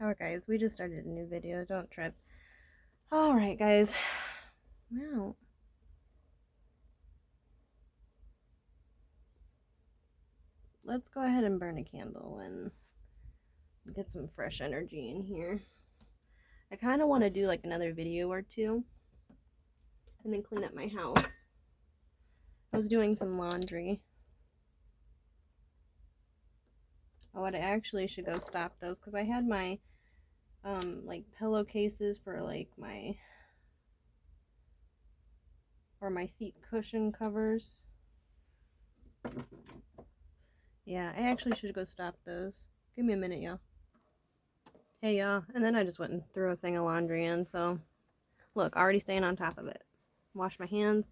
Alright guys, we just started a new video, don't trip. Alright guys. Wow. Let's go ahead and burn a candle and get some fresh energy in here. I kind of want to do like another video or two and then clean up my house. I was doing some laundry. Oh, I actually should go stop those because I had my like pillowcases for like my seat cushion covers. Yeah, I actually should go stop those. Give me a minute, y'all. Hey, y'all. And then I just went and threw a thing of laundry in, so look, already staying on top of it. Wash my hands.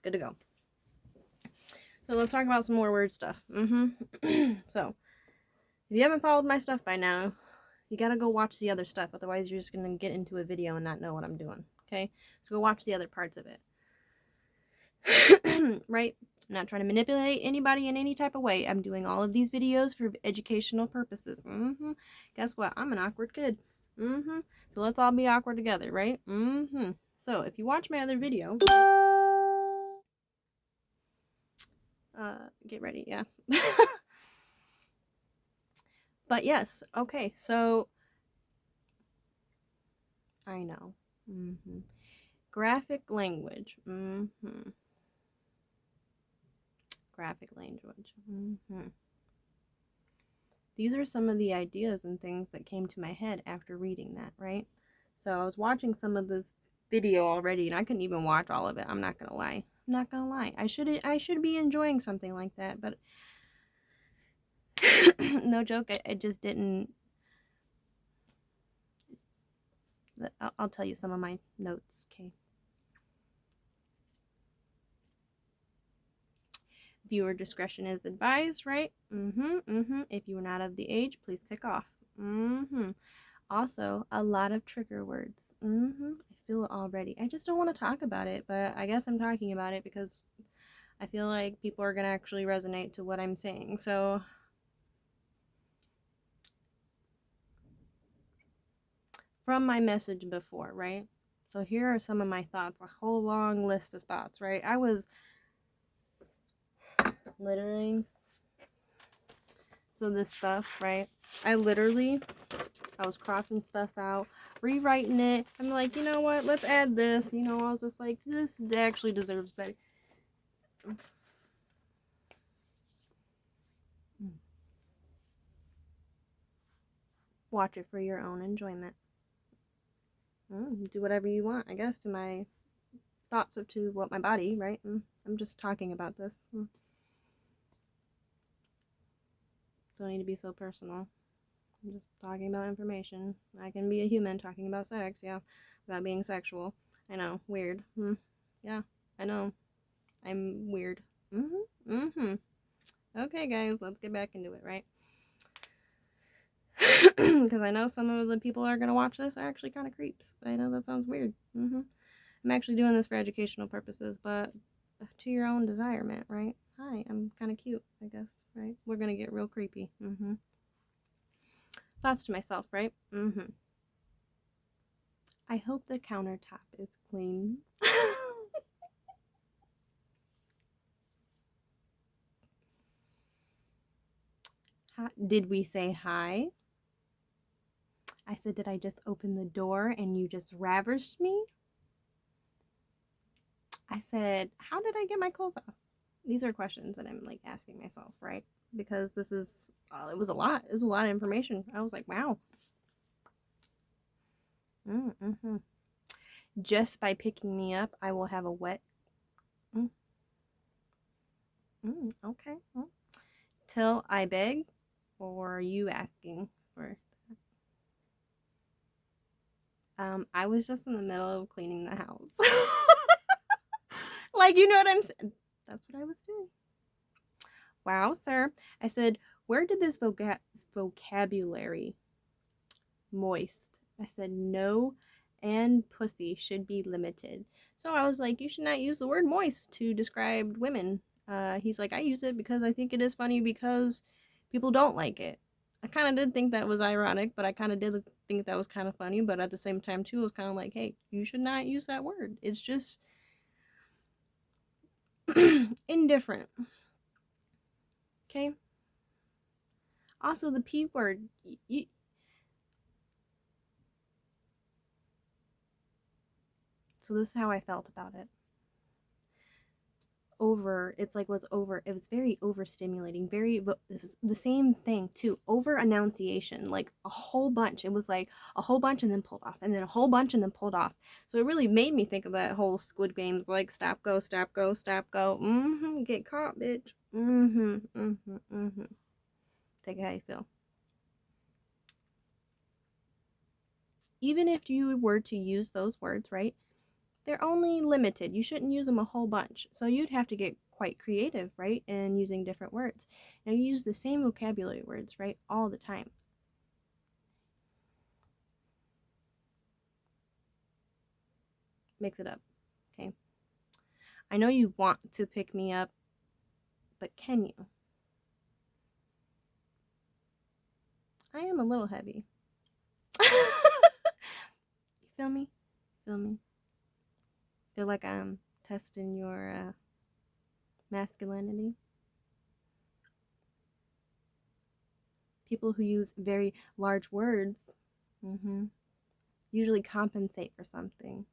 Good to go. So let's talk about some more weird stuff. So, if you haven't followed my stuff by now, you gotta go watch the other stuff. Otherwise, you're just gonna get into a video and not know what I'm doing. Okay? So go watch the other parts of it. Right? I'm not trying to manipulate anybody in any type of way. I'm doing all of these videos for educational purposes. Guess what? I'm an awkward kid. So let's all be awkward together, right? So if you watch my other video, get ready, yeah. But yes, okay, so I know. Graphic language. Graphic language. These are some of the ideas and things that came to my head after reading that, right? So I was watching some of this video already and I couldn't even watch all of it. I'm not gonna lie. I should be enjoying something like that, but no joke, I just didn't. I'll tell you some of my notes, okay? Viewer discretion is advised, right? If you are not of the age, please click off. Also, a lot of trigger words. I feel it already. I just don't want to talk about it, but I guess I'm talking about it because I feel like people are going to actually resonate to what I'm saying. So, from my message before, right? So here are some of my thoughts, a whole long list of thoughts, right? I was littering. So this stuff, right? I was crossing stuff out, rewriting it. I'm like, you know what? Let's add this. I was just like, this actually deserves better. Watch it for your own enjoyment. Do whatever you want, I guess, to my thoughts of to what my body, right? I'm just talking about this. Don't need to be so personal. I'm just talking about information. I can be a human talking about sex, yeah, without being sexual. I know, weird. Yeah, I know. I'm weird. Okay, guys, let's get back into it, right? Because I know some of the people that are going to watch this are actually kind of creeps. I know that sounds weird. I'm actually doing this for educational purposes, but to your own desirement, right? Hi, I'm kind of cute, I guess, right? We're going to get real creepy. Thoughts to myself, right? I hope the countertop is clean. Did we say hi? I said, did I just open the door and you just ravished me? I said, how did I get my clothes off? These are questions that I'm like asking myself, right? Because this is, it was a lot. It was a lot of information. I was like, wow. Just by picking me up, I will have a wet. Okay. Till I beg, or are you asking for? I was just in the middle of cleaning the house. Like, you know what I'm saying? That's what I was doing. Wow, sir. I said, where did this vocabulary? Moist. I said, no, and pussy should be limited. So I was like, you should not use the word moist to describe women. He's like, I use it because I think it is funny because people don't like it. I kind of did think that was ironic, but I kind of did think that was kind of funny. But at the same time, too, it was kind of like, hey, you should not use that word. It's just indifferent. Okay. Also, the P word. So this is how I felt about it. It's like was over, it was very overstimulating, very, it was the same thing too, over enunciation, like a whole bunch. It was like a whole bunch and then pulled off, and then a whole bunch and then pulled off. So it really made me think of that whole Squid Games, like stop, go, stop, go, stop, go. Get caught, bitch. Take it how you feel. Even if you were to use those words, right, they're only limited. You shouldn't use them a whole bunch. So you'd have to get quite creative, right, in using different words. Now you use the same vocabulary words, right, all the time. Mix it up, okay? I know you want to pick me up, but can you? I am a little heavy. You feel me? Feel me? Feel like I'm testing your masculinity? People who use very large words usually compensate for something.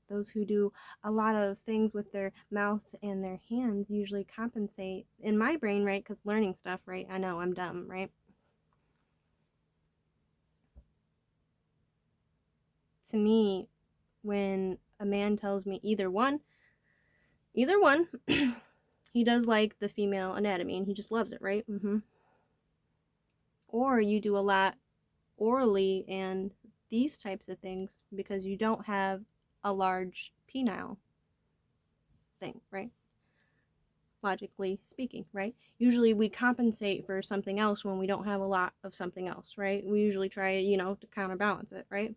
Those who do a lot of things with their mouth and their hands usually compensate. In my brain, right? Because learning stuff, right? I know I'm dumb, right? To me, when a man tells me either one, he does like the female anatomy and he just loves it, right? Or you do a lot orally and these types of things because you don't have a large penile thing, right? Logically speaking, right? Usually we compensate for something else when we don't have a lot of something else, right? We usually try, to counterbalance it, right?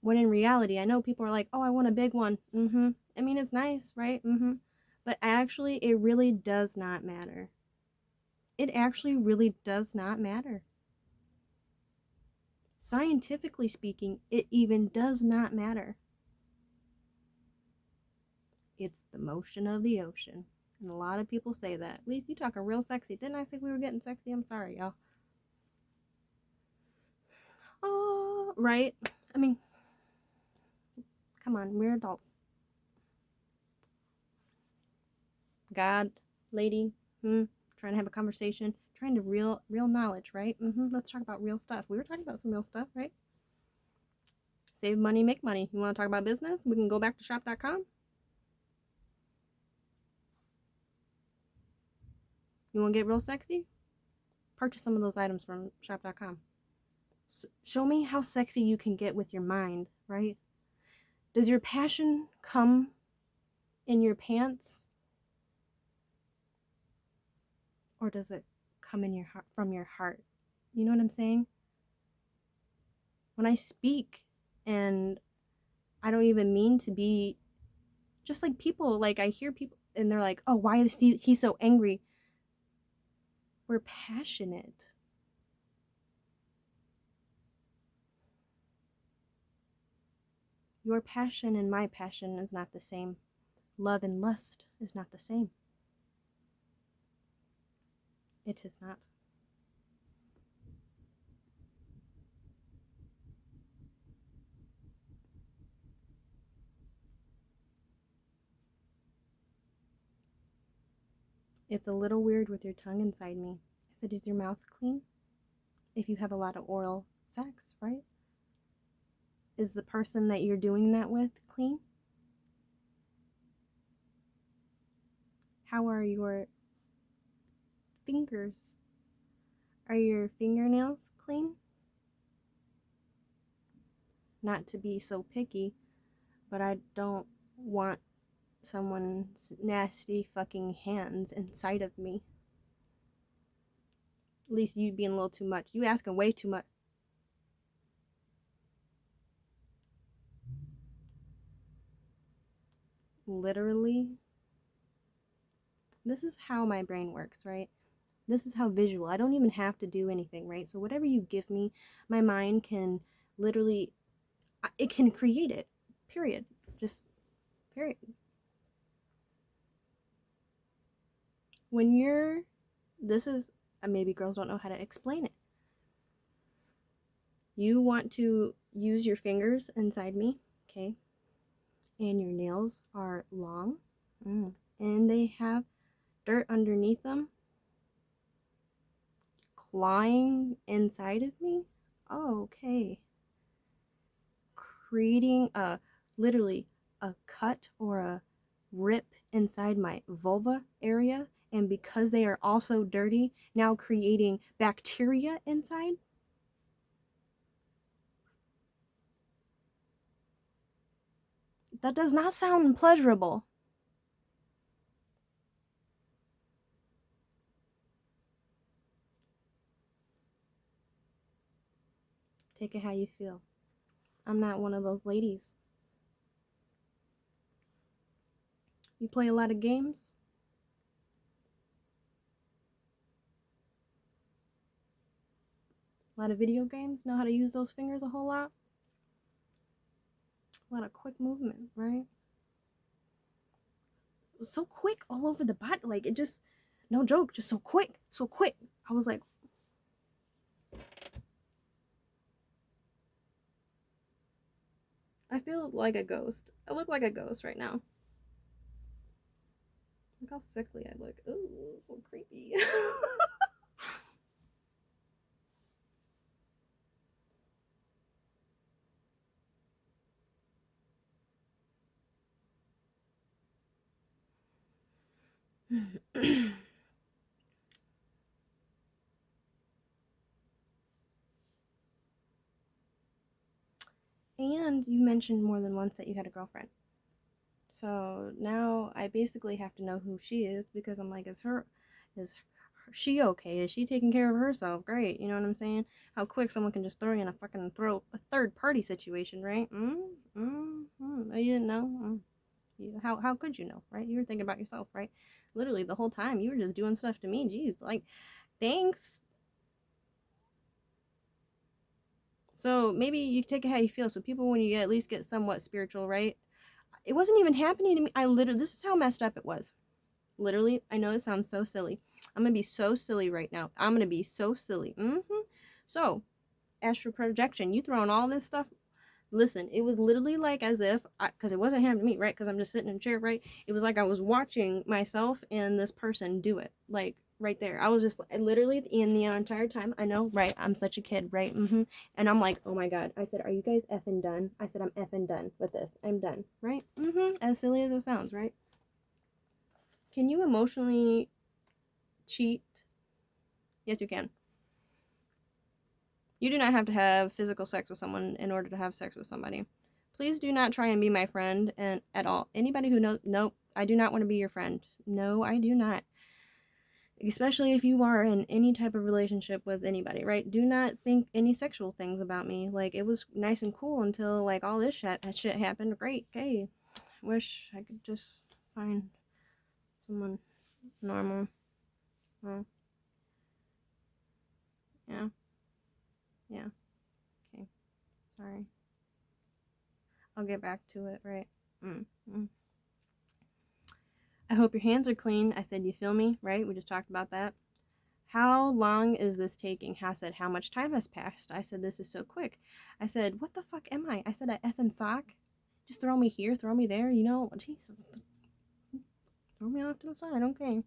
When in reality, I know people are like, oh, I want a big one. I mean, it's nice, right? But actually, it really does not matter. It actually really does not matter. Scientifically speaking, it even does not matter. It's the motion of the ocean. And a lot of people say that. At least you talking real sexy. Didn't I say we were getting sexy? I'm sorry, y'all. Oh, right. I mean, come on, we're adults. God, lady, trying to have a conversation, trying to real knowledge, right? Let's talk about real stuff. We were talking about some real stuff, right? Save money, make money. You want to talk about business? We can go back to shop.com. You want to get real sexy? Purchase some of those items from shop.com. Show me how sexy you can get with your mind, right? Does your passion come in your pants? Or does it come in your heart, from your heart? You know what I'm saying? When I speak and I don't even mean to be, just like people, like I hear people and they're like, oh, why is he so angry? We're passionate. Your passion and my passion is not the same. Love and lust is not the same. It is not. It's a little weird with your tongue inside me. I said, is your mouth clean? If you have a lot of oral sex, right? Is the person that you're doing that with clean? How are your fingers? Are your fingernails clean? Not to be so picky, but I don't want someone's nasty fucking hands inside of me. At least you being a little too much. You asking way too much. Literally, this is how my brain works, right? This is how visual. I don't even have to do anything, right? So whatever you give me, my mind can literally, it can create it. Period. Just period. When you're, this is, maybe girls don't know how to explain it. You want to use your fingers inside me, okay? And your nails are long, and they have dirt underneath them, clawing inside of me. Oh, okay. Creating a, literally a cut or a rip inside my vulva area, and because they are also dirty, now creating bacteria inside. That does not sound pleasurable. Take it how you feel. I'm not one of those ladies. You play a lot of games? A lot of video games? Know how to use those fingers a whole lot? A lot of quick movement, right? It was so quick all over the body. Like, it just, no joke, just so quick. So quick. I was like, I feel like a ghost. I look like a ghost right now. Look how sickly I look. Ooh, so creepy. And you mentioned more than once that you had a girlfriend. So now I basically have to know who she is, because I'm like, is she okay? Is she taking care of herself? Great. You know what I'm saying? How quick someone can just throw you in a fucking a third party situation, right? You didn't know? How could you know, right? You were thinking about yourself, right? Literally the whole time you were just doing stuff to me. Jeez, like, thanks. So maybe you take it how you feel. So people, when you at least get somewhat spiritual, right? It wasn't even happening to me. I literally, this is how messed up it was. Literally, I know it sounds so silly. I'm gonna be so silly right now. I'm gonna be so silly. So, astral projection, you throwing all this stuff. Listen, it was literally like as if, because it wasn't happening to me, right? Because I'm just sitting in a chair, right? It was like I was watching myself and this person do it, like right there. I was just literally in the entire time. I know, right? I'm such a kid, right? And I'm like, oh my god. I said, are you guys effing done? I said, I'm effing done with this. I'm done, right? As silly as it sounds, right? Can you emotionally cheat? Yes, you can. You do not have to have physical sex with someone in order to have sex with somebody. Please do not try and be my friend and at all. Anybody who knows, nope, I do not want to be your friend. No, I do not. Especially if you are in any type of relationship with anybody, right? Do not think any sexual things about me. Like, it was nice and cool until like all this shit happened. Great, okay. Wish I could just find someone normal. Well, yeah, yeah. Okay, sorry. I'll get back to it, right? Mm. I hope your hands are clean. I said, you feel me, right? We just talked about that. How long is this taking? Has said, how much time has passed? I said, this is so quick. I said, what the fuck am I? I said, a effing sock? Just throw me here, throw me there, you know? Jesus. Throw me off to the side, okay.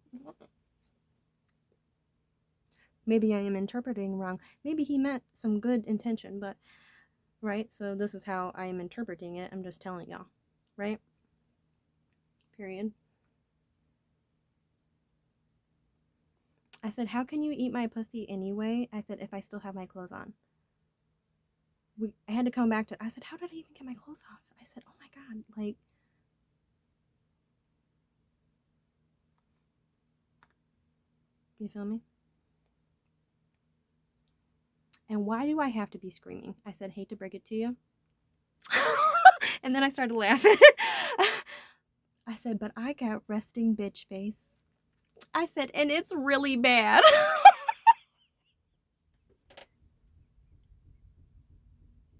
Maybe I am interpreting wrong. Maybe he meant some good intention, but, right? So this is how I am interpreting it. I'm just telling y'all, right? Period. I said, how can you eat my pussy anyway? I said, if I still have my clothes on. I had to come back to, I said, how did I even get my clothes off? I said, oh my god, like, you feel me? And why do I have to be screaming? I said, hate to break it to you. And then I started laughing. I said, but I got resting bitch face. I said, and it's really bad.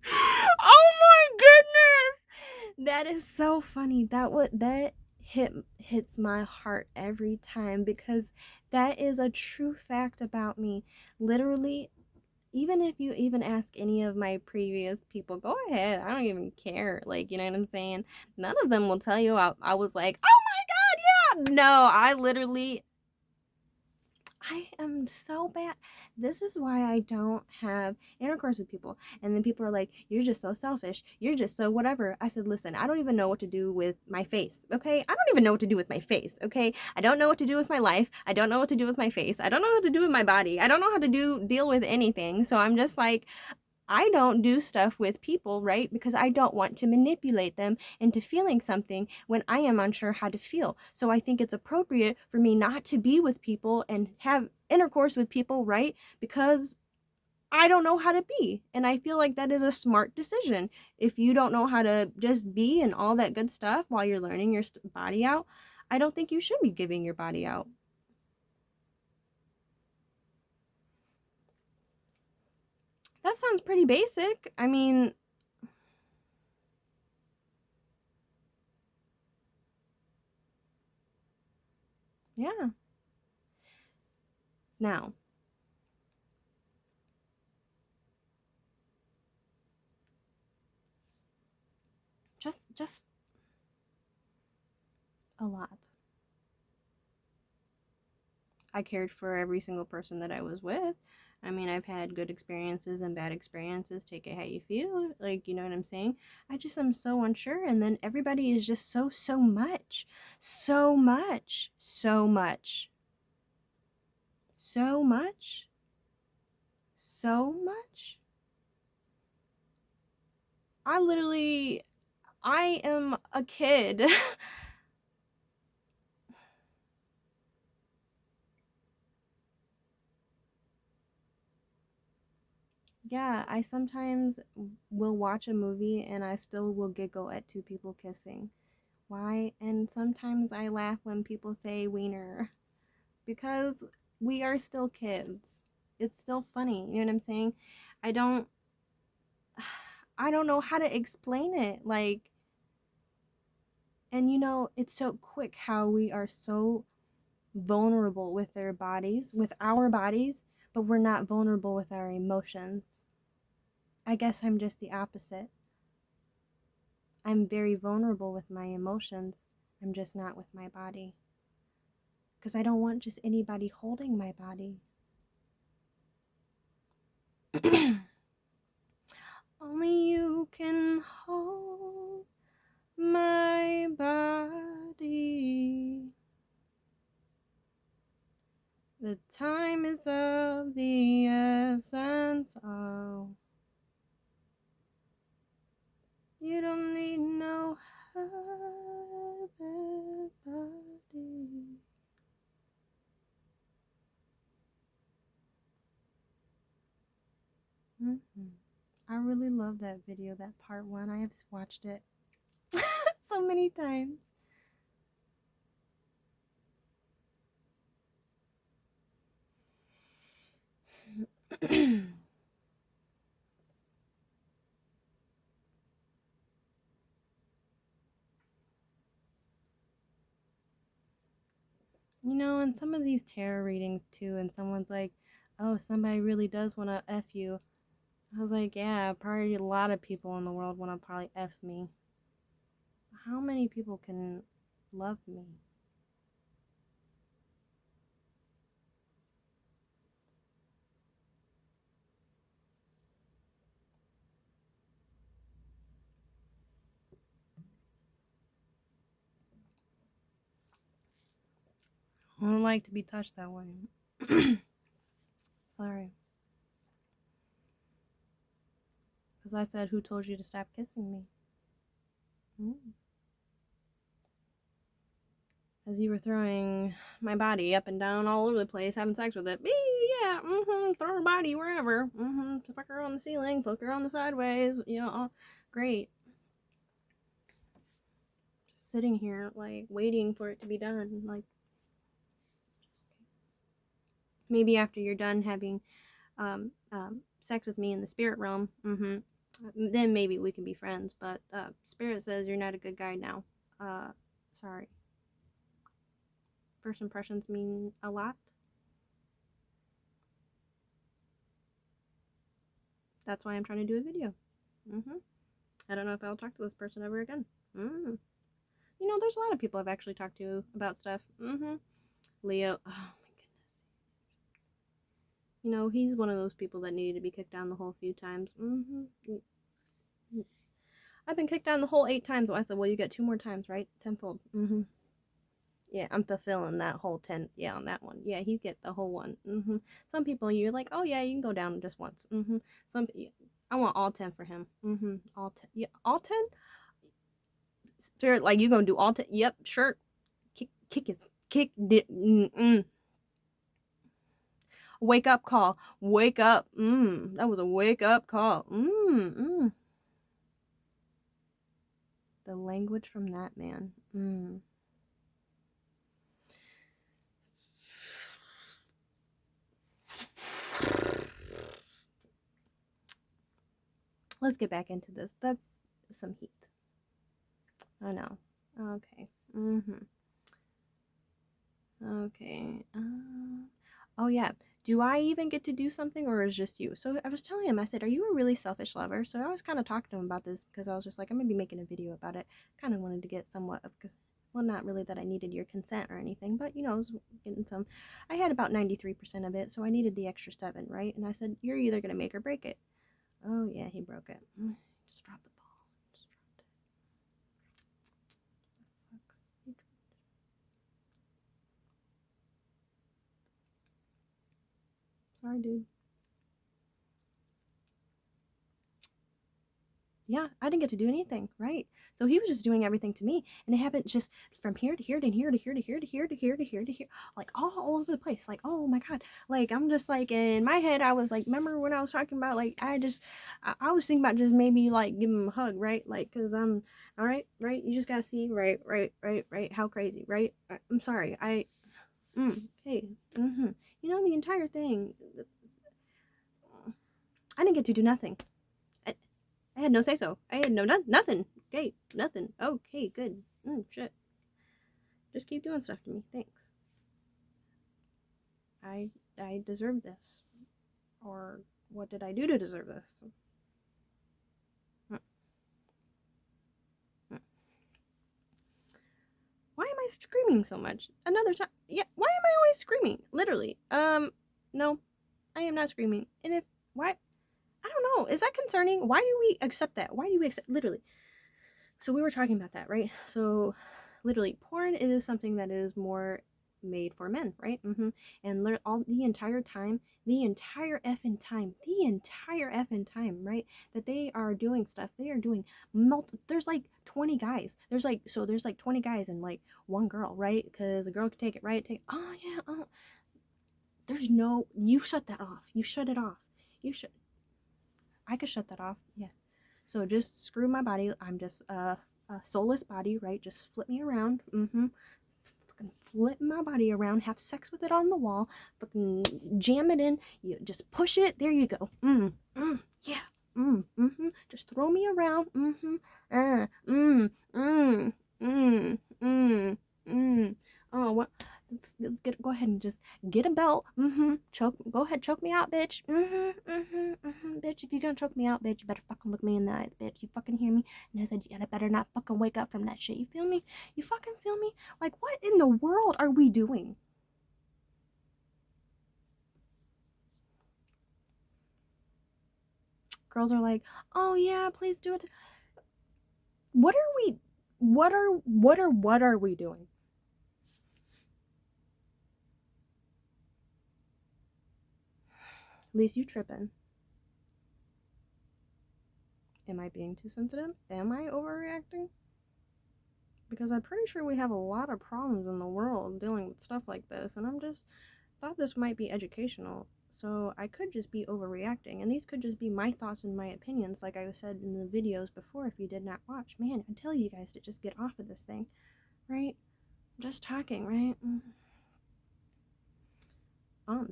Oh my goodness. That is so funny. That hits my heart every time because that is a true fact about me. Literally, even if you even ask any of my previous people, go ahead. I don't even care. Like, you know what I'm saying? None of them will tell you I was like, oh my God, yeah. No, I am so bad. This is why I don't have intercourse with people. And then people are like, you're just so selfish. You're just so whatever. I said, listen, I don't even know what to do with my face, okay? I don't even know what to do with my face, okay? I don't know what to do with my life. I don't know what to do with my face. I don't know what to do with my body. I don't know how to deal with anything. So I'm just like, I don't do stuff with people, right? Because I don't want to manipulate them into feeling something when I am unsure how to feel. So I think it's appropriate for me not to be with people and have intercourse with people, right? Because I don't know how to be. And I feel like that is a smart decision. If you don't know how to just be and all that good stuff while you're learning your body out, I don't think you should be giving your body out. That sounds pretty basic. I mean, yeah. Now, just a lot. I cared for every single person that I was with. I mean, I've had good experiences and bad experiences. Take it how you feel. Like, you know what I'm saying? I just am so unsure. And then everybody is just so much. So much. So much. So much. So much. I am a kid. Yeah, I sometimes will watch a movie and I still will giggle at two people kissing. Why? And sometimes I laugh when people say wiener because we are still kids. It's still funny. You know what I'm saying? I don't I don't know how to explain it. Like, and you know, it's so quick how we are so vulnerable with their bodies, with our bodies, but we're not vulnerable with our emotions. I guess I'm just the opposite. I'm very vulnerable with my emotions. I'm just not with my body. Because I don't want just anybody holding my body. Only you can hold my body. The time is of the essence. Oh, you don't need no other body. Mm-hmm. I really love that video, that part one. I have watched it so many times. You know, and some of these tarot readings too, and someone's like, oh, somebody really does want to F you. I was like, yeah, probably a lot of people in the world want to probably F me. How many people can love me? I don't like to be touched that way. Sorry. Because I said, who told you to stop kissing me? Mm. As you were throwing my body up and down all over the place, having sex with it. Yeah, throw her body wherever. Fuck her on the ceiling, fuck her on the sideways. You know, great. Just sitting here, like, waiting for it to be done. Like, Maybe after you're done having sex with me in the spirit realm, then maybe we can be friends. But spirit says you're not a good guy now. Sorry. First impressions mean a lot. That's why I'm trying to do a video. I don't know if I'll talk to this person ever again. You know, there's a lot of people I've actually talked to about stuff. Leo. Oh my goodness. You know, he's one of those people that needed to be kicked down the hole a few times. I've been kicked down the hole 8 times. So I said, well, you get 2 more times, right? Tenfold. Yeah, I'm fulfilling that whole 10. Yeah, on that one. Yeah, he get the whole one. Some people, you're like, oh yeah, you can go down just once. Some, I want all 10 for him. All 10. Yeah, all 10. Spirit, like you gonna do all 10? Yep, sure. Kick his kick. Wake up call. Wake up. That was a wake up call. The language from that man. Let's get back into this. That's some heat. I know. Okay. Okay. Oh yeah. Do I even get to do something, or is it just you? So I was telling him, I said, are you a really selfish lover? So I was kind of talking to him about this because I was just like, I'm going to be making a video about it. Kind of wanted to get somewhat of, well, not really that I needed your consent or anything, but you know, I was getting some. I had about 93% of it, so I needed the extra 7, right? And I said, you're either going to make or break it. Oh yeah, he broke it. Just dropped the ball. Just dropped it. That sucks. Sorry, dude. Yeah, I didn't get to do anything, right? So he was just doing everything to me, and it happened just from here to here to here to here to here to here to here to here to here, like all over the place. Like, oh my god, like I'm just like in my head, I was like, remember when I was talking about like I was thinking about just maybe like give him a hug, right? Like, cause I'm all right, right? You just gotta see, right, how crazy, right? I'm sorry, hey, you know the entire thing. I didn't get to do nothing. I had no say so. I had nothing. Okay, nothing. Okay, good. Shit. Just keep doing stuff to me. Thanks. I deserve this. Or what did I do to deserve this? Why am I screaming so much? Another time. Yeah, why am I always screaming? Literally. No, I am not screaming. And if why I don't know. Is that concerning? Why do we accept that? Why do we accept literally? So we were talking about that, right? So literally porn is something that is more made for men, right? And all the entire time, the entire effing time, right? That they are doing stuff. They are doing there's like 20 guys. There's like 20 guys and like one girl, right? Because a girl can take it, right? Oh yeah, there's no you shut that off. You shut it off. I could shut that off. Yeah. So just screw my body. I'm just a soulless body, right? Just flip me around. Fucking flip my body around. Have sex with it on the wall. Fucking jam it in. You just push it. There you go. Yeah. Just throw me around. Oh, what? Let's go ahead and just get a belt. Choke. Go ahead, choke me out, bitch. Bitch, if you're gonna choke me out, bitch, you better fucking look me in the eyes, bitch. You fucking hear me? And I said, yeah, I better not fucking wake up from that shit. You feel me? You fucking feel me? Like, what in the world are we doing? Girls are like, oh yeah, please do it. What are we? What are we doing? At least you tripping. Am I being too sensitive? Am I overreacting? Because I'm pretty sure we have a lot of problems in the world dealing with stuff like this, and I'm just thought this might be educational. So I could just be overreacting, and these could just be my thoughts and my opinions, like I said in the videos before. If you did not watch, man, I tell you guys to just get off of this thing, right? I'm just talking, right?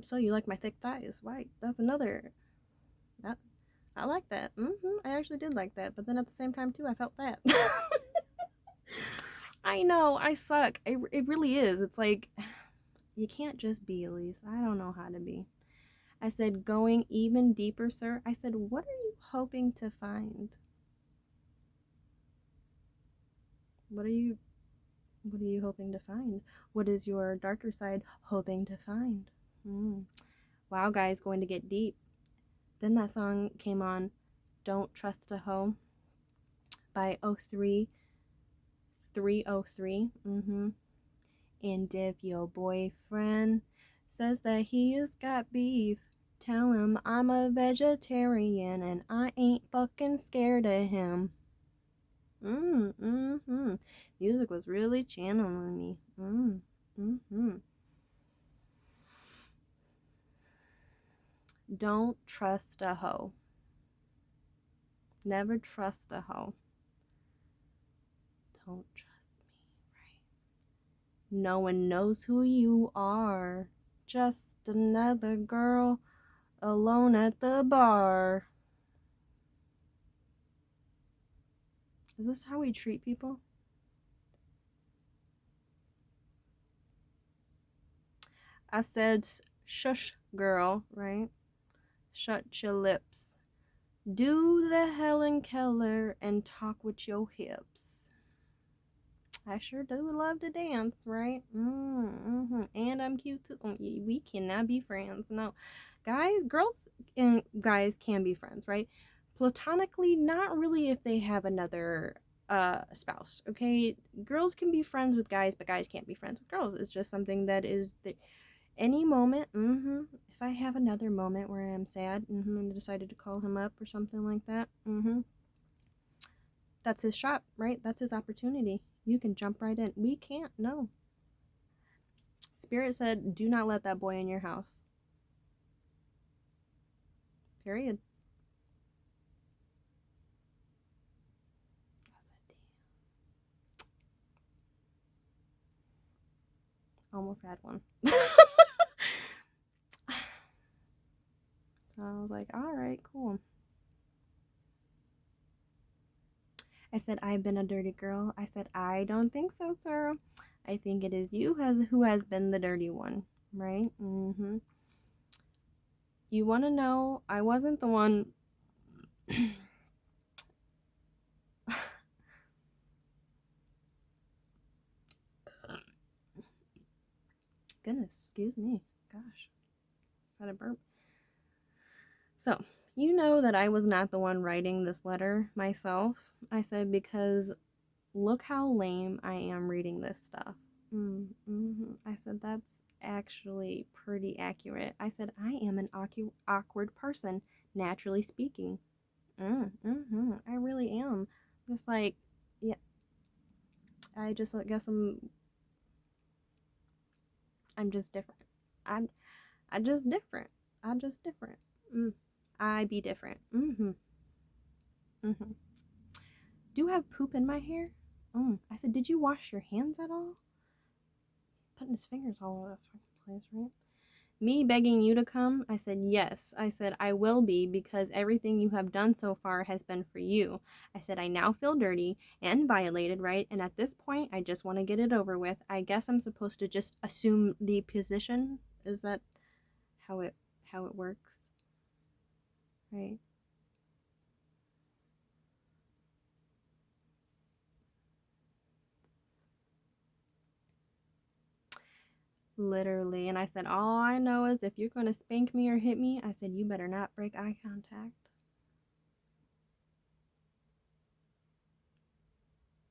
So you like my thick thighs? Right. That's another. That I like that. I actually did like that, but then at the same time too, I felt fat. I know I suck. It really is. It's like you can't just be, Elise. I don't know how to be. I said, going even deeper, sir. I said, what are you hoping to find? What are you hoping to find? What is your darker side hoping to find? Wow, guys, going to get deep. Then that song came on, Don't Trust a Hoe by 03303. And if your boyfriend says that he has got beef, tell him I'm a vegetarian and I ain't fucking scared of him. Music was really channeling me. Don't trust a hoe. Never trust a hoe. Don't trust me, right? No one knows who you are. Just another girl alone at the bar. Is this how we treat people? I said, shush, girl, right? Shut your lips. Do the Helen Keller and talk with your hips. I sure do love to dance, right? And I'm cute too. We cannot be friends. No. Girls and guys can be friends, right? Platonically, not really if they have another spouse, okay? Girls can be friends with guys, but guys can't be friends with girls. It's just something that is any moment, if I have another moment where I'm sad, and I decided to call him up or something like that, that's his shot, right? That's his opportunity. You can jump right in. We can't, no. Spirit said, do not let that boy in your house. Period. Almost had one. So I was like, all right, cool. I said, I've been a dirty girl. I said, I don't think so, sir. I think it is you who has been the dirty one, right? You want to know, I wasn't the one. Goodness, excuse me. Gosh, is that a burp? So, you know that I was not the one writing this letter myself. I said, because look how lame I am reading this stuff. I said, that's actually pretty accurate. I said, I am an awkward person, naturally speaking. I really am. Just like, yeah, I just guess I'm just different. I just different. I just different. I be different. Do you have poop in my hair? I said, did you wash your hands at all? Putting his fingers all over the fucking place, right? Me begging you to come? I said, yes. I said, I will be because everything you have done so far has been for you. I said, I now feel dirty and violated, right? And at this point, I just want to get it over with. I guess I'm supposed to just assume the position. Is that how it works? Right? Literally. And I said, all I know is if you're going to spank me or hit me, I said, you better not break eye contact.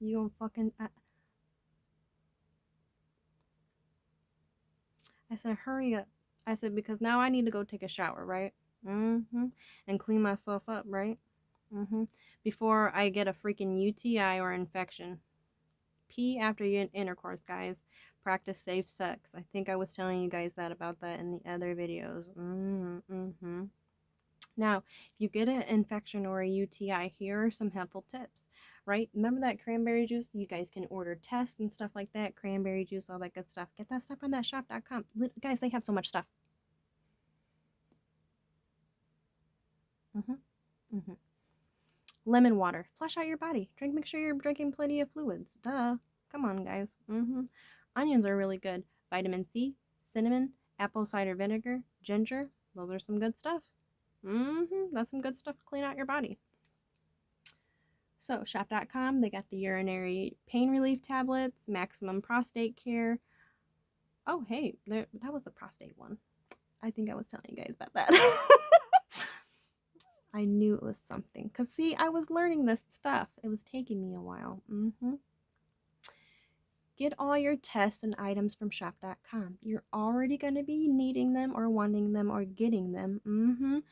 You gonna fucking. I said, hurry up. I said, because now I need to go take a shower, right? And clean myself up, right? Before I get a freaking UTI or infection. Pee after you intercourse, guys. Practice safe sex. I think I was telling you guys about that in the other videos. Now, if you get an infection or a UTI, here are some helpful tips, right? Remember that cranberry juice? You guys can order tests and stuff like that. Cranberry juice, all that good stuff. Get that stuff on that shop.com. Guys, they have so much stuff. Lemon water. Flush out your body. Make sure you're drinking plenty of fluids. Duh. Come on, guys. Onions are really good. Vitamin C, cinnamon, apple cider vinegar, ginger. Those are some good stuff. That's some good stuff to clean out your body. So, shop.com, they got the urinary pain relief tablets, maximum prostate care. Oh, hey, that was the prostate one. I think I was telling you guys about that. I knew it was something. Because, see, I was learning this stuff. It was taking me a while. Get all your tests and items from shop.com. You're already going to be needing them or wanting them or getting them.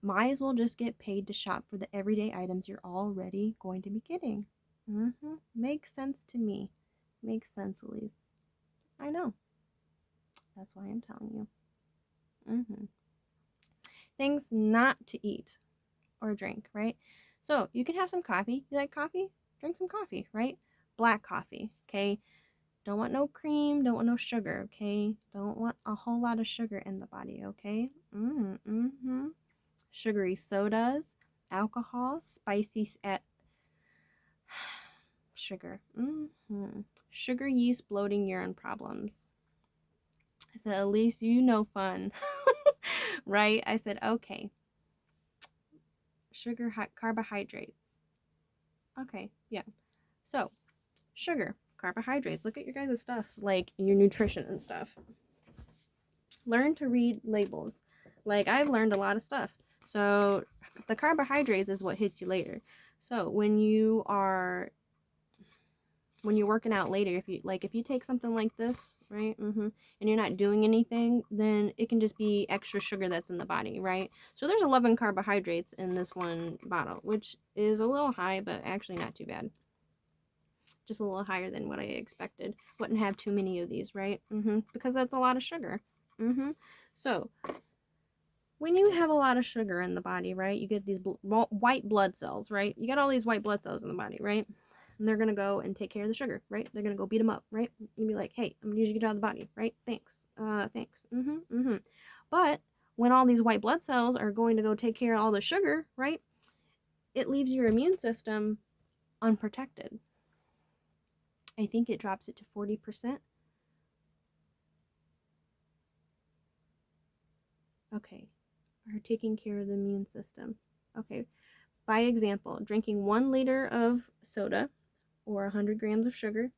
Might as well just get paid to shop for the everyday items you're already going to be getting. Makes sense to me. Makes sense, Elise. I know. That's why I'm telling you. Things not to eat or drink, right? So you can have some coffee. You like coffee? Drink some coffee, right? Black coffee, okay? Don't want no cream, don't want no sugar, okay? Don't want a whole lot of sugar in the body, okay? Sugary sodas, alcohol, spicy sugar. Sugar, yeast, bloating, urine problems. I said, at least you know fun, right? I said, okay. Sugar, carbohydrates. Okay, yeah. So, sugar, carbohydrates. Look at your guys' stuff, like your nutrition and stuff. Learn to read labels. Like, I've learned a lot of stuff. So, the carbohydrates is what hits you later. So, when you're working out later, if you take something like this, right, and you're not doing anything, then it can just be extra sugar that's in the body, right? So there's 11 carbohydrates in this one bottle, which is a little high, but actually not too bad. Just a little higher than what I expected. Wouldn't have too many of these, right? Because that's a lot of sugar. So when you have a lot of sugar in the body, right, you get these white blood cells, right? You got all these white blood cells in the body, right? And they're going to go and take care of the sugar, right? They're going to go beat them up, right? And be like, hey, I'm going to need you to get out of the body, right? Thanks. Thanks. But when all these white blood cells are going to go take care of all the sugar, right, it leaves your immune system unprotected. I think it drops it to 40%. Okay. Are taking care of the immune system. Okay. By example, drinking 1 liter of soda or 100 grams of sugar,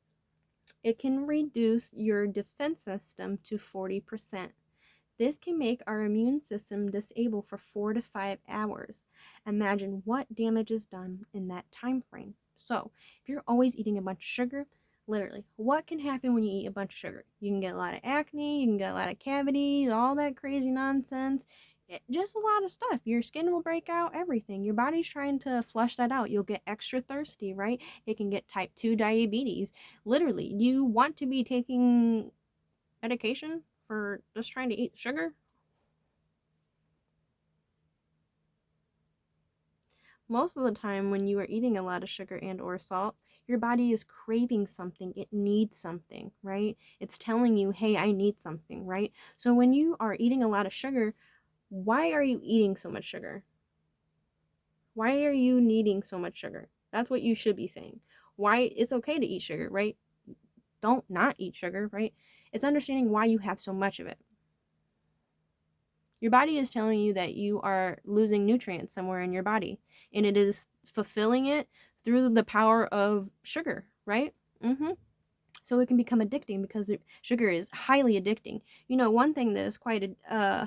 it can reduce your defense system to 40%. This can make our immune system disabled for 4 to 5 hours. Imagine what damage is done in that time frame. So, if you're always eating a bunch of sugar, literally, what can happen when you eat a bunch of sugar? You can get a lot of acne, you can get a lot of cavities, all that crazy nonsense. Just a lot of stuff. Your skin will break out, everything. Your body's trying to flush that out. You'll get extra thirsty, right? It can get type 2 diabetes. Literally, you want to be taking medication for just trying to eat sugar? Most of the time when you are eating a lot of sugar and or salt, your body is craving something. It needs something, right? It's telling you, hey, I need something, right? So when you are eating a lot of sugar, why are you eating so much sugar? Why are you needing so much sugar? That's what you should be saying. Why it's okay to eat sugar, right? Don't not eat sugar, right? It's understanding why you have so much of it. Your body is telling you that you are losing nutrients somewhere in your body, and it is fulfilling it through the power of sugar, right? So it can become addicting because sugar is highly addicting. You know, one thing that is quite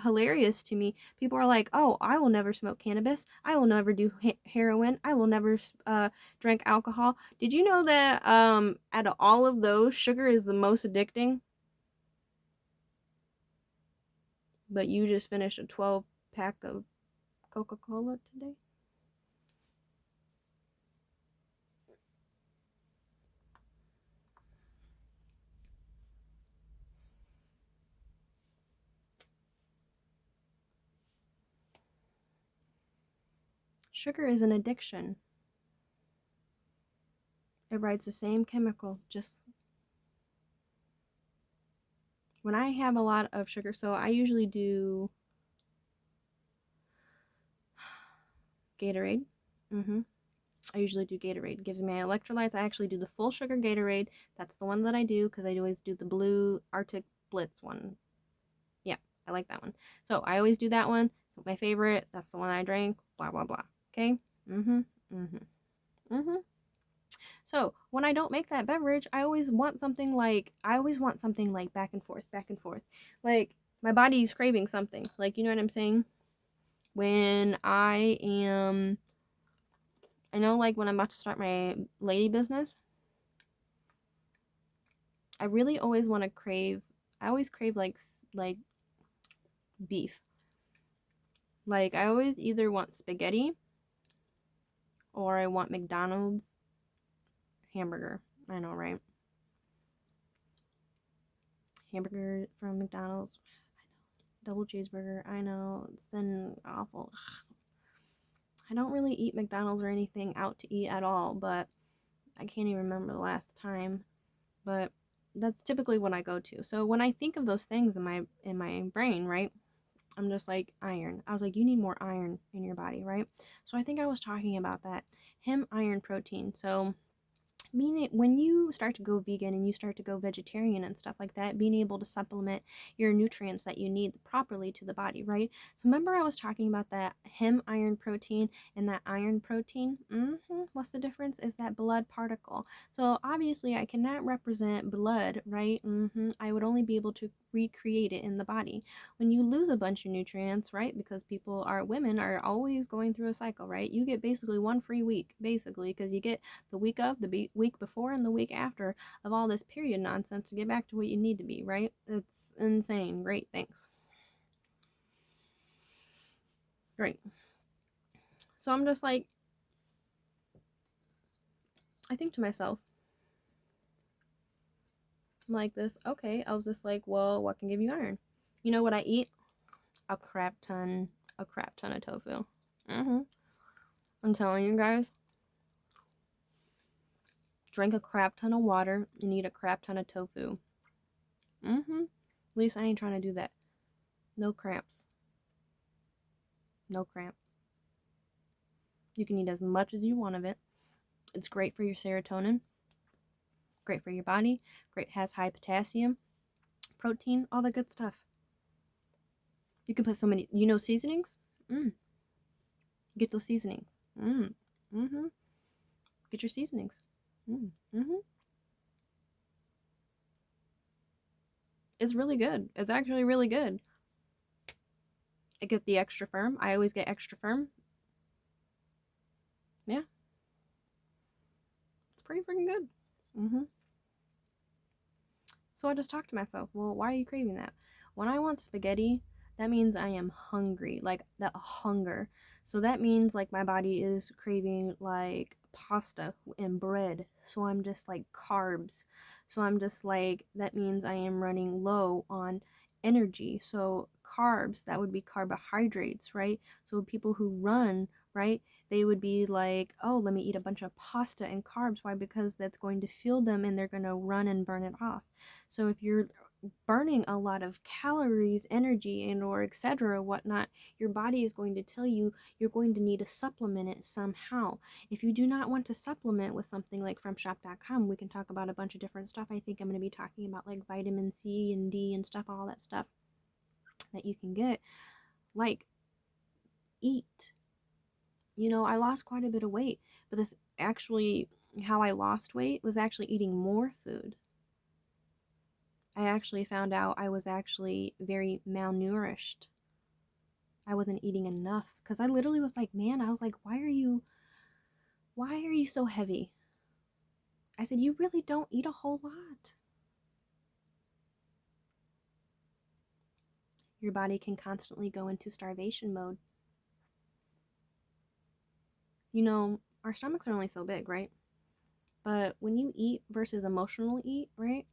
hilarious to me, people are like, oh, I will never smoke cannabis. I will never do heroin. I will never drink alcohol. Did you know that out of all of those, sugar is the most addicting? But you just finished a 12-pack of Coca-Cola today? Sugar is an addiction. It rides the same chemical, just when I have a lot of sugar, so I usually do Gatorade. I usually do Gatorade. It gives me electrolytes. I actually do the full sugar Gatorade. That's the one that I do because I always do the blue Arctic Blitz one. Yeah, I like that one. So I always do that one. It's my favorite. That's the one I drank. Blah, blah, blah. Okay? So when I don't make that beverage, I always want something like back and forth, back and forth. Like my body's craving something. Like, you know what I'm saying? When I know, like when I'm about to start my lady business, I really always want to crave. I always crave like beef. Like I always either want spaghetti or I want McDonald's hamburger. I know, right? Hamburger from McDonald's. Double cheeseburger. I know. It's an awful. I don't really eat McDonald's or anything out to eat at all, but I can't even remember the last time. But that's typically what I go to. So when I think of those things in my brain, right? I'm just like iron. I was like, you need more iron in your body, right? So I think I was talking about that. Hemp iron protein. So meaning when you start to go vegan and you start to go vegetarian and stuff like that, being able to supplement your nutrients that you need properly to the body, right? So remember I was talking about that heme iron protein and that iron protein. What's the difference? Is that blood particle. So obviously I cannot represent blood, right? I would only be able to recreate it in the body. When you lose a bunch of nutrients, right? Because women are always going through a cycle, right? You get basically one free week, basically, because you get the week of, the week before, and the week after of all this period nonsense to get back to what you need to be, right? It's insane. Great, thanks. Great. So I'm just like, I think to myself, I'm like this, okay. I was just like, well, what can give you iron? You know what I eat? A crap ton of tofu. I'm telling you guys, drink a crap ton of water and eat a crap ton of tofu. At least I ain't trying to do that. No cramps. No cramp. You can eat as much as you want of it. It's great for your serotonin, great for your body, great, has high potassium, protein, all the good stuff. You can put so many, seasonings? Get those seasonings. Get your seasonings. It's really good. It's actually really good. I get the extra firm. I always get extra firm. Yeah. It's pretty freaking good. So I just talked to myself, well, why are you craving that? When I want spaghetti, that means I am hungry, like that hunger. So that means like my body is craving like pasta and bread. So I'm just like carbs. So I'm just like, that means I am running low on energy. So carbs, that would be carbohydrates, right? So people who run, right, they would be like, oh, let me eat a bunch of pasta and carbs. Why? Because that's going to fuel them and they're going to run and burn it off. So if you're burning a lot of calories, energy, and or etc. whatnot, your body is going to tell you you're going to need to supplement it somehow. If you do not want to supplement with something like FromShop.com, we can talk about a bunch of different stuff. I think I'm going to be talking about like vitamin C and D and stuff, all that stuff that you can get. Like, eat. I lost quite a bit of weight, but actually how I lost weight was actually eating more food. I actually found out I was actually very malnourished. I wasn't eating enough because I literally was like, man, I was like, why are you so heavy? I said, you really don't eat a whole lot. Your body can constantly go into starvation mode. Our stomachs are only so big, right? But when you eat versus emotional eat, right?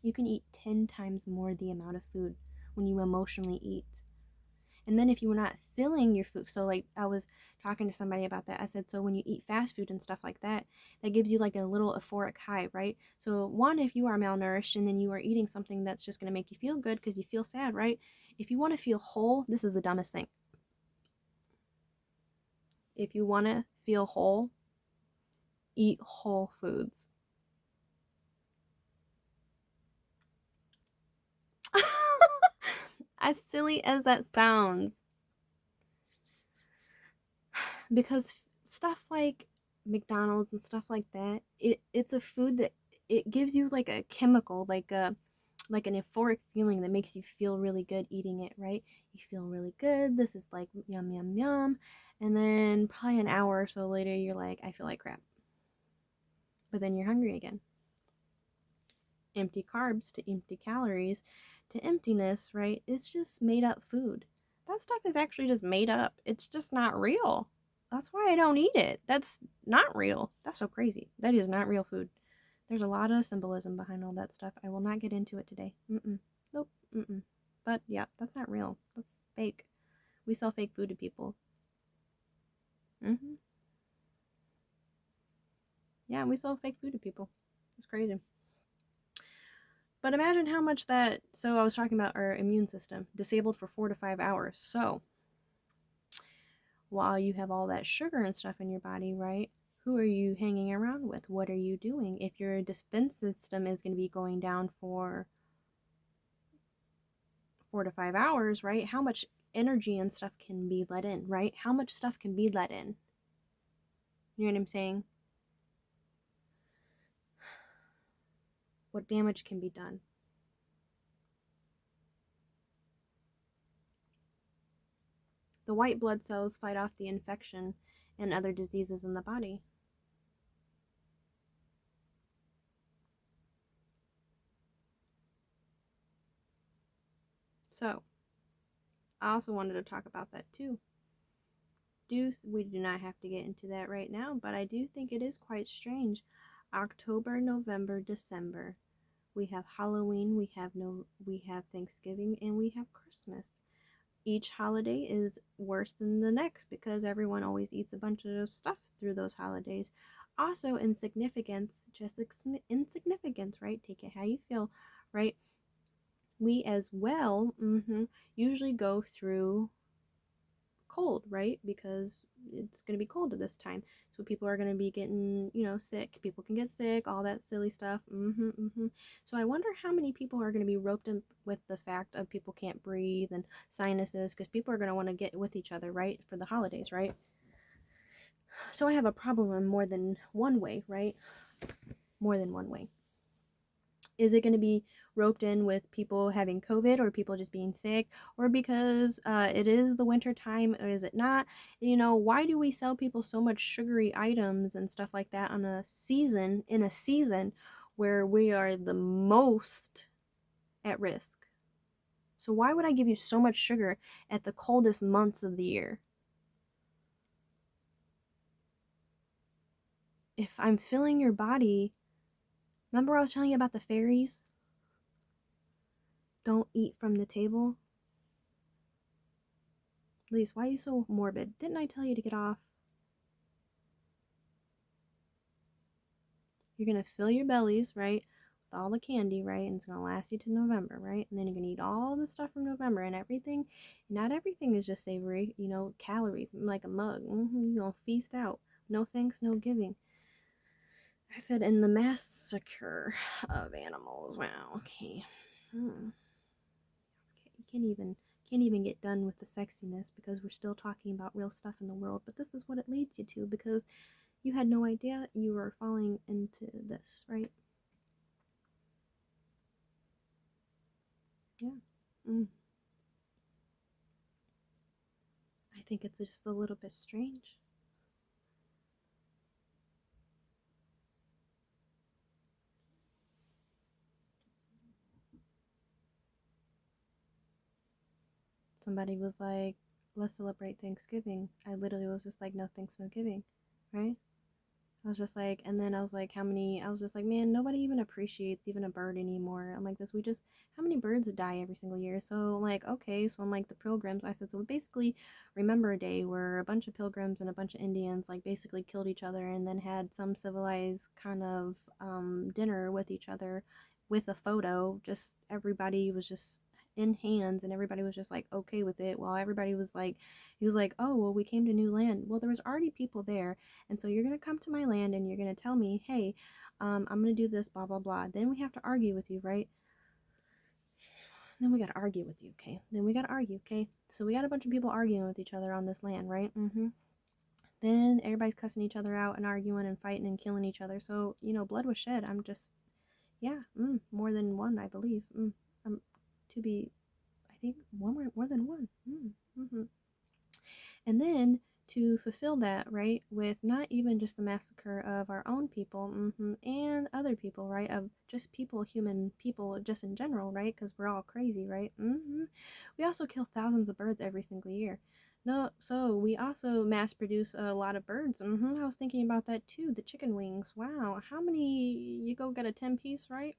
You can eat 10 times more the amount of food when you emotionally eat. And then if you were not filling your food, so like I was talking to somebody about that, I said, so when you eat fast food and stuff like that, that gives you like a little euphoric high, right? So one, if you are malnourished and then you are eating something that's just going to make you feel good because you feel sad, right? If you want to feel whole, this is the dumbest thing. if you want to feel whole, eat whole foods. As silly as that sounds, because stuff like McDonald's and stuff like that, it's a food that it gives you like a chemical, like an euphoric feeling that makes you feel really good eating it, right? You feel really good. This is like yum yum yum. And then probably an hour or so later you're like, I feel like crap. But then you're hungry again. Empty carbs to empty calories to emptiness, right? It's just made up food. That stuff is actually just made up. It's just not real. That's why I don't eat it. That's not real. That's so crazy. That is not real food. There's a lot of symbolism behind all that stuff. I will not get into it today. Nope. But yeah, that's not real. That's fake. We sell fake food to people. Yeah, we sell fake food to people. It's crazy. But imagine how much that. So I was talking about our immune system disabled for 4 to 5 hours. So while you have all that sugar and stuff in your body, right? Who are you hanging around with? What are you doing? If your defense system is going to be going down for 4 to 5 hours, right? How much energy and stuff can be let in, right? How much stuff can be let in? You know what I'm saying? What damage can be done? The white blood cells fight off the infection and other diseases in the body. So, I also wanted to talk about that too. We do not have to get into that right now, but I do think it is quite strange. October, November, December. We have Halloween, we have Thanksgiving, and we have Christmas. Each holiday is worse than the next because everyone always eats a bunch of stuff through those holidays. Also, insignificance, just insignificance, right? Take it how you feel, right? We as well usually go through cold, right? Because it's going to be cold at this time. So people are going to be getting, sick. People can get sick, all that silly stuff. So I wonder how many people are going to be roped in with the fact of people can't breathe and sinuses because people are going to want to get with each other, right? For the holidays, right? So I have a problem in more than one way, right? More than one way. Is it going to be roped in with people having COVID or people just being sick or because it is the winter time or is it not? Why do we sell people so much sugary items and stuff like that in a season where we are the most at risk? So why would I give you so much sugar at the coldest months of the year? If I'm filling your body, remember I was telling you about the fairies? Don't eat from the table. Lise, why are you so morbid? Didn't I tell you to get off? You're going to fill your bellies, right? With all the candy, right? And it's going to last you to November, right? And then you're going to eat all the stuff from November and everything. Not everything is just savory, calories, like a mug. You're going to feast out. No thanks, no giving. I said, and the massacre of animals. Wow, okay. Okay, can't even get done with the sexiness because we're still talking about real stuff in the world, but this is what it leads you to because you had no idea you were falling into this, right? Yeah. I think it's just a little bit strange. Somebody was like, let's celebrate Thanksgiving. I literally was just like, no thanks, no giving, right? I was just like, and then I was like, I was just like, man, nobody even appreciates even a bird anymore. I'm like, how many birds die every single year? So I'm like, okay, so I'm like, the pilgrims. I said, so basically, remember a day where a bunch of pilgrims and a bunch of Indians, like, basically killed each other and then had some civilized kind of dinner with each other with a photo. Just everybody was just in hands, and everybody was just like okay with it, while everybody was like, he was like, oh well, we came to new land. Well, there was already people there, and so you're gonna come to my land and you're gonna tell me, hey, I'm gonna do this, blah blah blah. Then we have to argue with you, right? Then we gotta argue with you, okay? Then we gotta argue, okay? So we got a bunch of people arguing with each other on this land, right? Then everybody's cussing each other out and arguing and fighting and killing each other. So, you know, blood was shed. I'm just, yeah, more than one, I believe. To be, I think, more than one. And then to fulfill that, right, with not even just the massacre of our own people, and other people, right, of just people, human people, just in general, right, because we're all crazy, right. We also kill thousands of birds every single year. No, so we also mass produce a lot of birds. I was thinking about that too. The chicken wings. Wow, how many? You go get a 10-piece, right?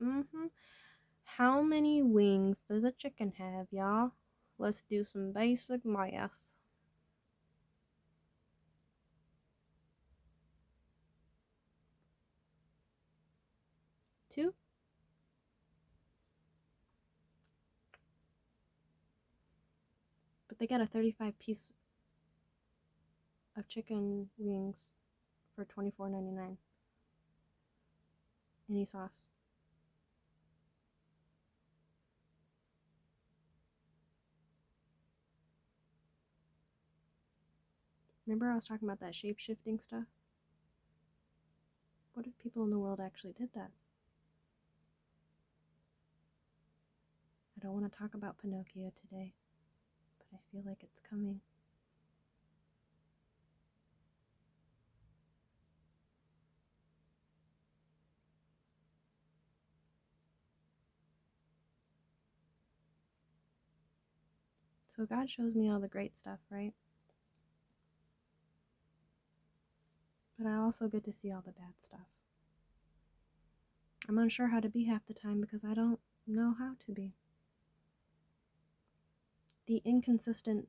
How many wings does a chicken have, y'all? Let's do some basic math. 2. But they got a 35-piece of chicken wings for $24.99. Any sauce. Remember I was talking about that shape-shifting stuff? What if people in the world actually did that? I don't want to talk about Pinocchio today, but I feel like it's coming. So God shows me all the great stuff, right? But I also get to see all the bad stuff. I'm unsure how to be half the time because I don't know how to be. The inconsistency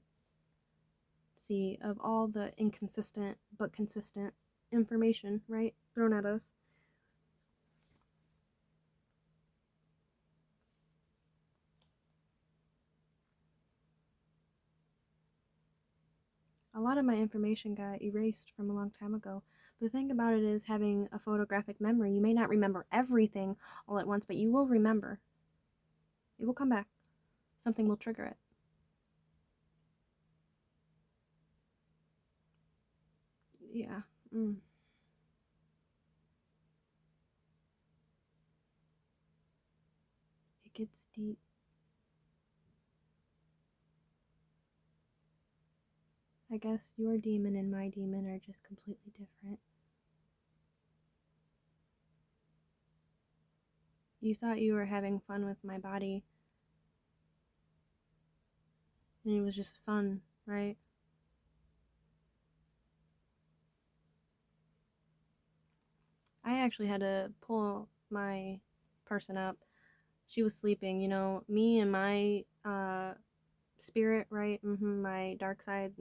of all the inconsistent but consistent information, right, thrown at us. A lot of my information got erased from a long time ago. But the thing about it is having a photographic memory. You may not remember everything all at once, but you will remember. It will come back. Something will trigger it. Yeah. It gets deep. I guess your demon and my demon are just completely different. You thought you were having fun with my body, and it was just fun, right? I actually had to pull my person up. She was sleeping, you know, me and my spirit, right? My dark side.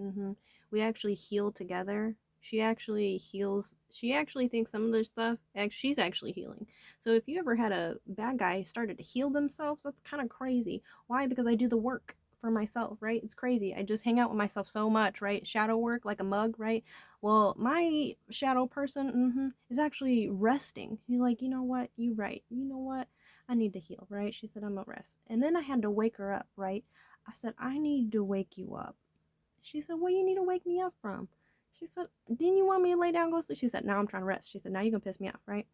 We actually heal together. She actually heals. She actually thinks some of the stuff, she's actually healing. So if you ever had a bad guy started to heal themselves, that's kind of crazy. Why? Because I do the work for myself, right? It's crazy. I just hang out with myself so much, right? Shadow work like a mug, right? Well, my shadow person is actually resting. You're like, you know what? You right. You know what? I need to heal, right? She said, I'm gonna rest. And then I had to wake her up, right? I said, I need to wake you up. She said, what do you need to wake me up from? She said, didn't you want me to lay down and go sleep? She said, now I'm trying to rest. She said, now you're going to piss me off, right?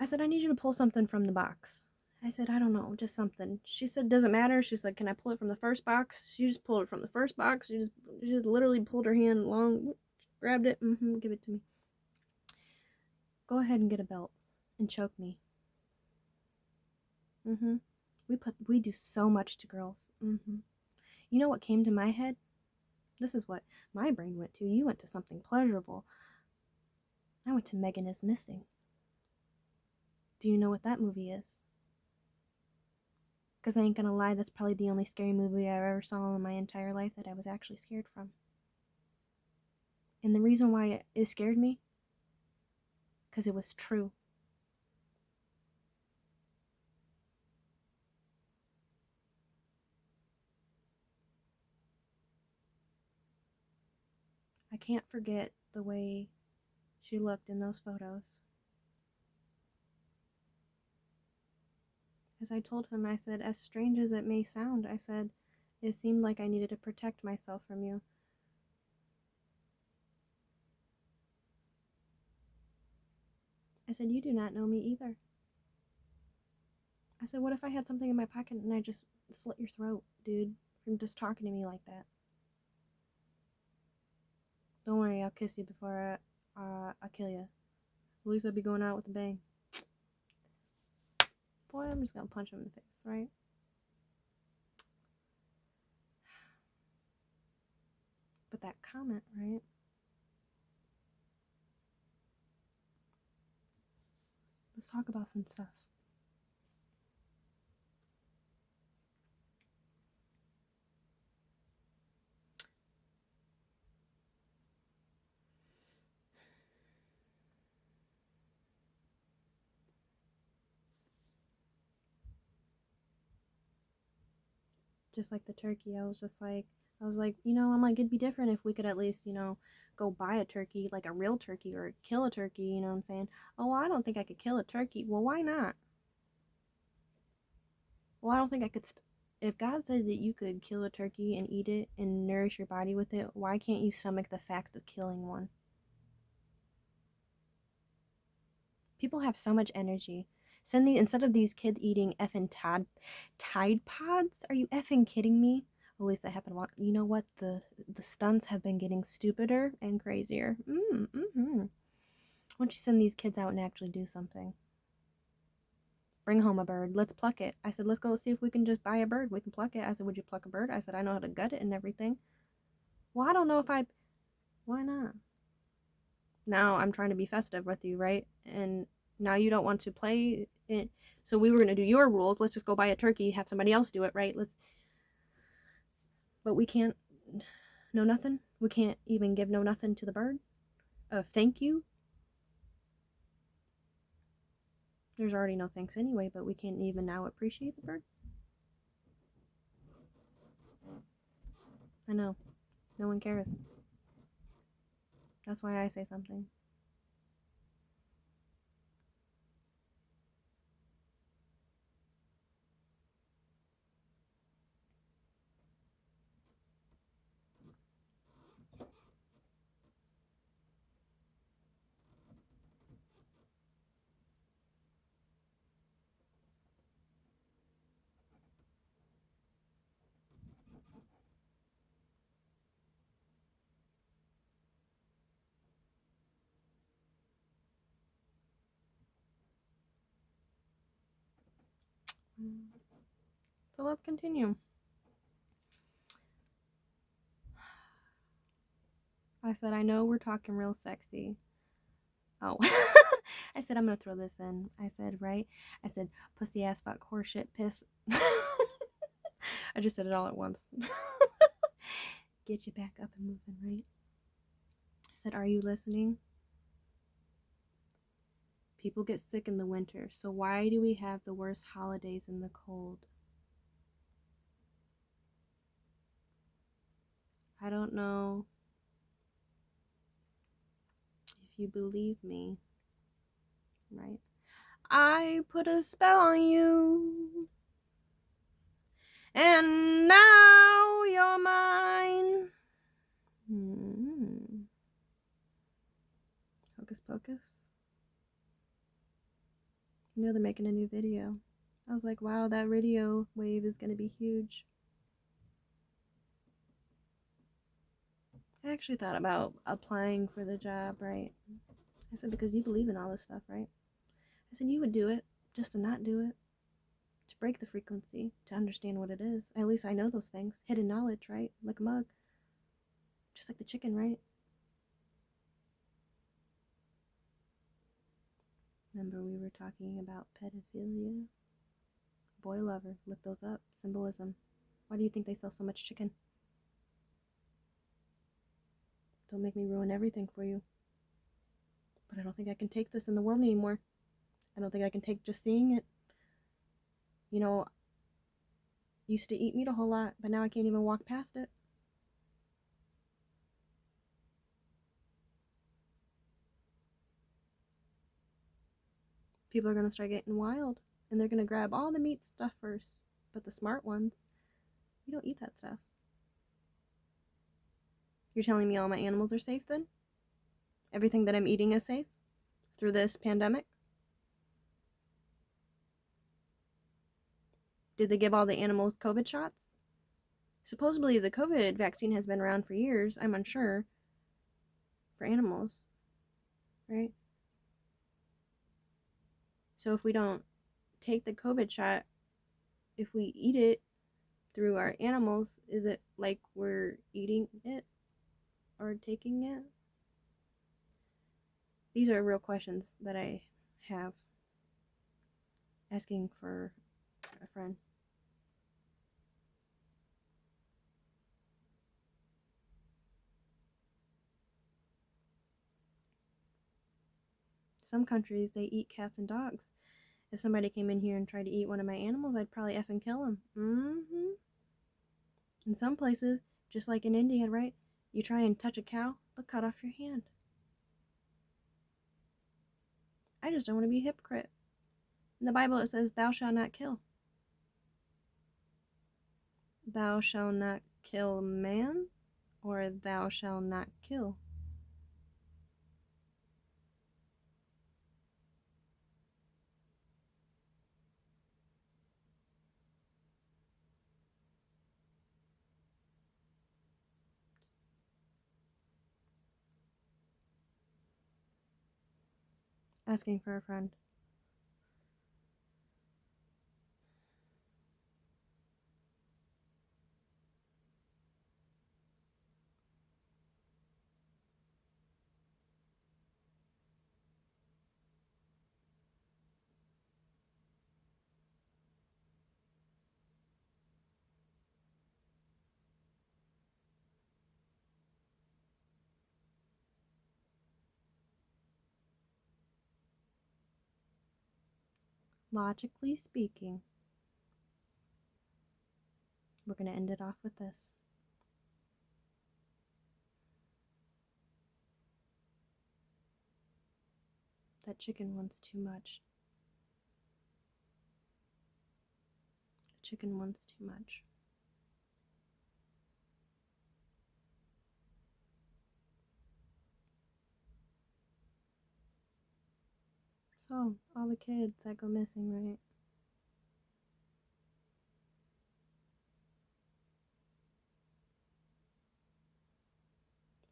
I said, I need you to pull something from the box. I said, I don't know, just something. She said, doesn't matter. She said, can I pull it from the first box? She just pulled it from the first box. She just literally pulled her hand along, grabbed it, give it to me. Go ahead and get a belt and choke me. We do so much to girls. You know what came to my head? This is what my brain went to. You went to something pleasurable. I went to Megan is Missing. Do you know what that movie is? Because I ain't gonna lie, that's probably the only scary movie I ever saw in my entire life that I was actually scared from. And the reason why it scared me, because it was true. can't forget the way she looked in those photos. As I told him, I said, as strange as it may sound, I said, it seemed like I needed to protect myself from you. I said, you do not know me either. I said, what if I had something in my pocket and I just slit your throat, dude, from just talking to me like that? Don't worry, I'll kiss you before I kill you. At least I'll be going out with a bang. Boy, I'm just gonna punch him in the face, right? But that comment, right? Let's talk about some stuff. Just like the turkey, I was like, I'm like, it'd be different if we could at least, go buy a turkey, like a real turkey, or kill a turkey, you know what I'm saying? Oh, well, I don't think I could kill a turkey. Well, why not? Well, I don't think I could. If God said that you could kill a turkey and eat it and nourish your body with it, why can't you stomach the fact of killing one? People have so much energy. Instead of these kids eating effing Tide Pods. Are you effing kidding me? At least I happen to want. You know what? The stunts have been getting stupider and crazier. Why don't you send these kids out and actually do something? Bring home a bird. Let's pluck it. I said, let's go see if we can just buy a bird. We can pluck it. I said, would you pluck a bird? I said, I know how to gut it and everything. Well, I don't know if I. Why not? Now I'm trying to be festive with you, right? And now you don't want to play it. So we were going to do your rules. Let's just go buy a turkey, have somebody else do it, right? But we can't know nothing. We can't even give no nothing to the bird. Thank you. There's already no thanks anyway, but we can't even now appreciate the bird. I know. No one cares. That's why I say something. So let's continue. I said, I know we're talking real sexy. Oh. I said, I'm going to throw this in. I said, right? I said, pussy ass fuck horse shit piss. I just said it all at once. Get you back up and moving, right? I said, are you listening? People get sick in the winter, so why do we have the worst holidays in the cold? I don't know if you believe me, right? I put a spell on you, and now you're mine. Hocus Pocus. You know they're making a new video. I was like, wow, that radio wave is going to be huge. I actually thought about applying for the job, right? I said, because you believe in all this stuff, right? I said, you would do it just to not do it. To break the frequency, to understand what it is. At least I know those things. Hidden knowledge, right? Like a mug. Just like the chicken, right? Remember we were talking about pedophilia? Boy lover. Look those up. Symbolism. Why do you think they sell so much chicken? Don't make me ruin everything for you. But I don't think I can take this in the world anymore. I don't think I can take just seeing it. Used to eat meat a whole lot, but now I can't even walk past it. People are going to start getting wild, and they're going to grab all the meat stuff first. But the smart ones, we don't eat that stuff. You're telling me all my animals are safe then? Everything that I'm eating is safe through this pandemic? Did they give all the animals COVID shots? Supposedly the COVID vaccine has been around for years. I'm unsure. For animals, right? So if we don't take the COVID shot, if we eat it through our animals, is it like we're eating it or taking it? These are real questions that I have, asking for a friend. Some countries, they eat cats and dogs. If somebody came in here and tried to eat one of my animals, I'd probably effing kill him. In some places, just like in India, right? You try and touch a cow, they'll cut off your hand. I just don't want to be a hypocrite. In the Bible, it says, "Thou shalt not kill." Thou shalt not kill man, or thou shalt not kill. Asking for a friend. Logically speaking, we're going to end it off with this. That chicken wants too much. The chicken wants too much. So, all the kids that go missing, right?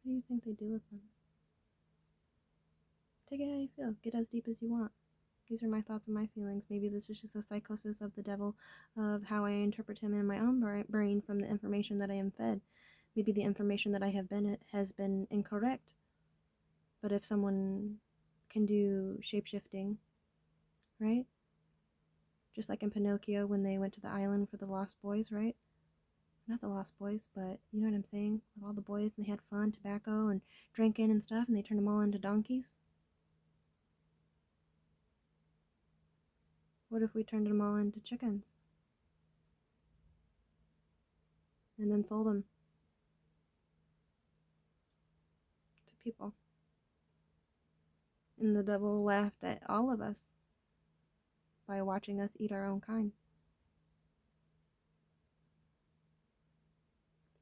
What do you think they do with them? Take it how you feel. Get as deep as you want. These are my thoughts and my feelings. Maybe this is just a psychosis of the devil, of how I interpret him in my own brain from the information that I am fed. Maybe the information that I have been has been incorrect. But if someone can do shapeshifting, right? Just like in Pinocchio when they went to the island for the Lost Boys, right? Not the Lost Boys, but you know what I'm saying? With all the boys, and they had fun, tobacco, and drinking and stuff, and they turned them all into donkeys. What if we turned them all into chickens? And then sold them to people? And the devil laughed at all of us by watching us eat our own kind.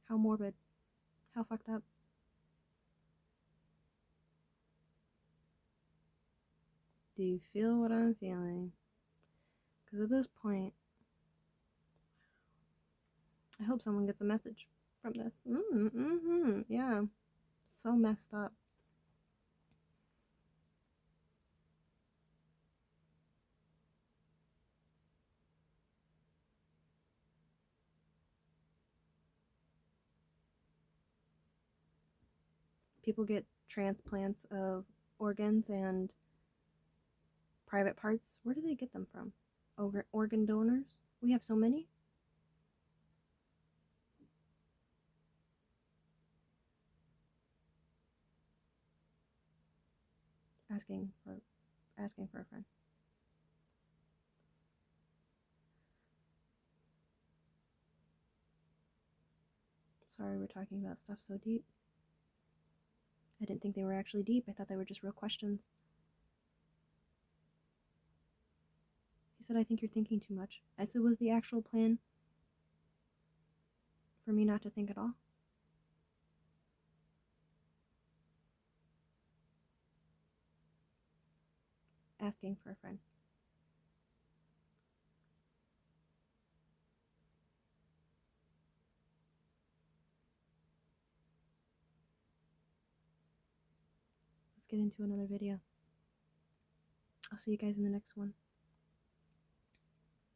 How morbid. How fucked up. Do you feel what I'm feeling? Because at this point, I hope someone gets a message from this. Yeah. So messed up. People get transplants of organs and private parts. Where do they get them from? Organ donors? We have so many. Asking for a friend. Sorry, we're talking about stuff so deep. I didn't think they were actually deep. I thought they were just real questions. He said, I think you're thinking too much. I said, was the actual plan for me not to think at all? Asking for a friend. Let's get into another video. I'll see you guys in the next one.